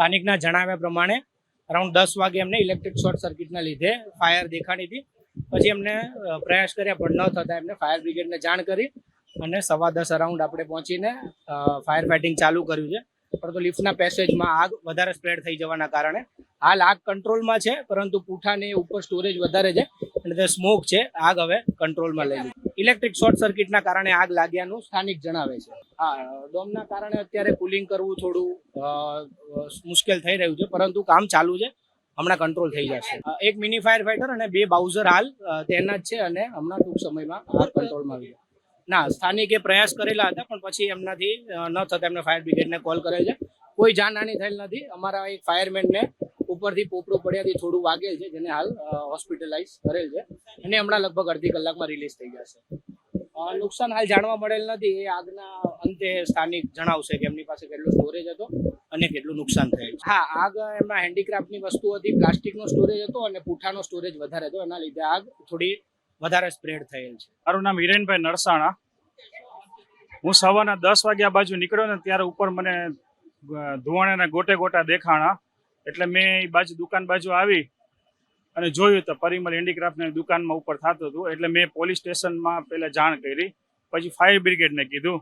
સ્થાનિકના જણાવ્યા પ્રમાણે અરાઉન્ડ 10 વાગે એમને ઇલેક્ટ્રિક શોર્ટ સર્કિટના લીધે ફાયર દેખાણી હતી. પછી એમને પ્રયાસ કર્યા પણ ન થતા એમને ફાયર બ્રિગેડને જાણ કરી અને 10:15 અરાઉન્ડ આપણે પહોંચીને ફાયર ફાઇટિંગ ચાલુ કર્યું છે. પરંતુ લિફ્ટના પેસેજમાં આગ વધારે સ્પ્રેડ થઈ જવાના કારણે હાલ આગ કંટ્રોલમાં છે, પરંતુ પૂઠાની ઉપર સ્ટોરેજ વધારે છે એટલે તે સ્મોક છે, આગ હવે કંટ્રોલમાં લઈ લીધી. ઇલેક્ટ્રિક શોર્ટ સર્કિટના કારણે આગ લાગ્યાનું સ્થાનિક જણાવે છે. હા, ડોમના કારણે અત્યારે કુલિંગ કરવું થોડું મુશ્કેલ થઈ રહ્યું છે, પરંતુ કામ ચાલુ છે, હમણાં કંટ્રોલ થઈ જશે. એક મિની ફાયર ફાઈટર અને 2 બાઉઝર હાલ તૈનાત છે અને હમણાં ટૂંક સમયમાં આગ કંટ્રોલમાં આવી જાય. ના, સ્થાનિકે પ્રયાસ કરેલા હતા પણ પછી એમનાથી ન થતા એમને ફાયર બ્રિગેડને કોલ કરેલ છે. કોઈ જાનહાની થયેલ નથી. અમારા એક ફાયરમેનને ઉપરથી પોપડું પડ્યાથી થોડું વાગેલ છે, જેને હાલ હોસ્પિટલાઇઝ કરેલ છે અને હમણાં લગભગ અડધી કલાકમાં રિલીઝ થઈ જશે. નુકસાન હાલ જાણવા મળેલ નથી. એ આગના અંતે સ્થાનિક જણાવશે કે એમની પાસે કેટલો સ્ટોરેજ હતો અને કેટલું નુકસાન થયેલ છે. હા, આગ એમના હેન્ડીક્રાફ્ટની વસ્તુ હતી, પ્લાસ્ટિકનો સ્ટોરેજ હતો અને પૂઠાનો સ્ટોરેજ વધારે હતો, એના લીધે આગ થોડી વધારે સ્પ્રેડ થયેલ છે. મારું નામ હિરેનભાઈ નરસાણા. હું સવારના 10 વાગ્યા બાજુ નીકળ્યો ને ત્યારે ઉપર મને ધુવાણાના ગોટે ગોટા દેખાણા, એટલે મેં એ બાજુ દુકાન બાજુ આવી અને જોયું તો પરિમલ હેન્ડીક્રાફ્ટની દુકાનમાં ઉપર થતું હતું. એટલે મેં પોલીસ સ્ટેશનમાં પહેલાં જાણ કરી, પછી ફાયર બ્રિગેડને કીધું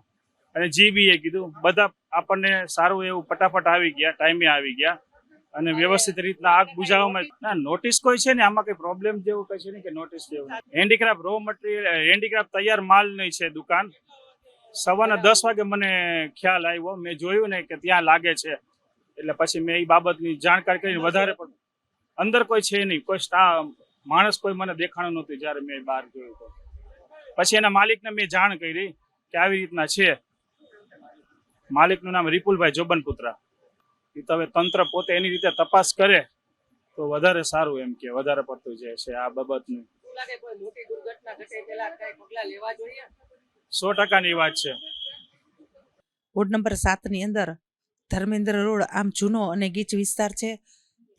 અને જીબીએ કીધું. બધા આપણને સારું એવું ફટાફટ આવી ગયા, ટાઈમે આવી ગયા અને વ્યવસ્થિત રીતના આગ બુઝાવવામાં. ના, નોટિસ કોઈ છે ને આમાં કંઈ પ્રોબ્લેમ જેવું કંઈ છે ને કે નોટિસ જેવું. હેન્ડીક્રાફ્ટ રો મટીરિયલ, હેન્ડીક્રાફ્ટ તૈયાર માલની છે દુકાન. સવારના 10 વાગે મને ખ્યાલ આવ્યો, મેં જોયું ને કે ત્યાં લાગે છે, એટલે પછી મેં એ બાબતની જાણકારી કરીને વધારે પણ અંદર કોઈ છે નહીં, કોઈ સ્ટાફ માણસ કોઈ મને દેખાણું નહોતું જ્યારે મેં બહાર જોયું તો. પછી એના માલિકને મેં જાણ કરી કે આવી રીતના છે. માલિકનું નામ રિપુલભાઈ જોબનપુત્રા. એ તો હવે તંત્ર પોતે એની રીતે તપાસ કરે તો વધારે સારું, એમ કે વધારે પડતું જે છે આ બાબતનું. 100%ની વાત છે. વોર્ડ નંબર 7 ની અંદર ધર્મેન્દ્ર રોડ આમ જૂનો અને ગીચ વિસ્તાર છે.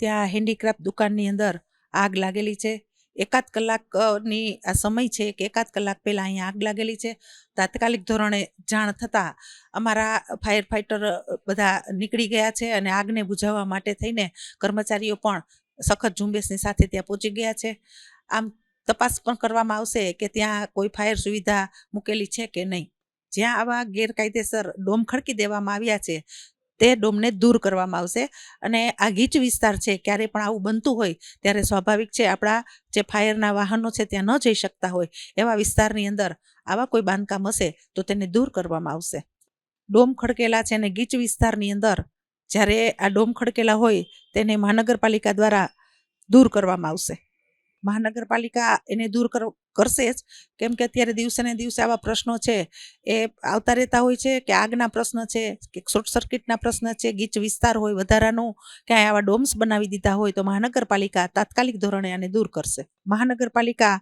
ત્યાં હેન્ડીક્રાફ્ટ દુકાનની અંદર આગ લાગેલી છે. એકાદ કલાકની આ સમય છે કે એકાદ કલાક પહેલાં અહીંયા આગ લાગેલી છે. તાત્કાલિક ધોરણે જાણ થતાં અમારા ફાયર ફાઇટર બધા નીકળી ગયા છે અને આગને બુઝાવવા માટે થઈને કર્મચારીઓ પણ સખત ઝુંબેશની સાથે ત્યાં પહોંચી ગયા છે. આમ તપાસ પણ કરવામાં આવશે કે ત્યાં કોઈ ફાયર સુવિધા મૂકેલી છે કે નહીં. જ્યાં આવા ગેરકાયદેસર ડોમ ખડકી દેવામાં આવ્યા છે તે ડોમને દૂર કરવામાં આવશે. અને આ ગીચ વિસ્તાર છે, ક્યારે પણ આવું બનતું હોય ત્યારે સ્વાભાવિક છે આપણા જે ફાયરના વાહનો છે ત્યાં ન જઈ શકતા હોય એવા વિસ્તારની અંદર આવા કોઈ બાંધકામ હશે તો તેને દૂર કરવામાં આવશે. ડોમ ખડકેલા છે અને ગીચ વિસ્તારની અંદર જ્યારે આ ડોમ ખડકેલા હોય તેને મહાનગરપાલિકા દ્વારા દૂર કરવામાં આવશે. મહાનગરપાલિકા એને દૂર કરશે જ, કેમ કે અત્યારે દિવસે ને દિવસે આવા પ્રશ્નો છે એ આવતા રહેતા હોય છે કે આગના પ્રશ્ન છે કે શોર્ટ સર્કિટના પ્રશ્ન છે, ગીચ વિસ્તાર હોય વધારાનું, ક્યાંય આવા ડોમ્સ બનાવી દીધા હોય તો મહાનગરપાલિકા તાત્કાલિક ધોરણે આને દૂર કરશે. મહાનગરપાલિકા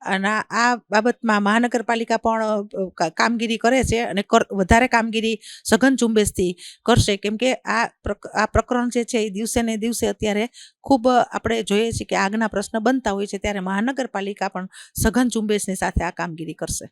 આ બાબતમાં મહાનગરપાલિકા પણ કામગીરી કરે છે અને વધારે કામગીરી સઘન ઝુંબેશથી કરશે, કેમ કે આ પ્રકરણ જે છે એ દિવસે ને દિવસે અત્યારે ખૂબ આપણે જોઈએ છીએ કે આગના પ્રશ્ન બનતા હોય છે, ત્યારે મહાનગરપાલિકા પણ સઘન ઝુંબેશની સાથે આ કામગીરી કરશે.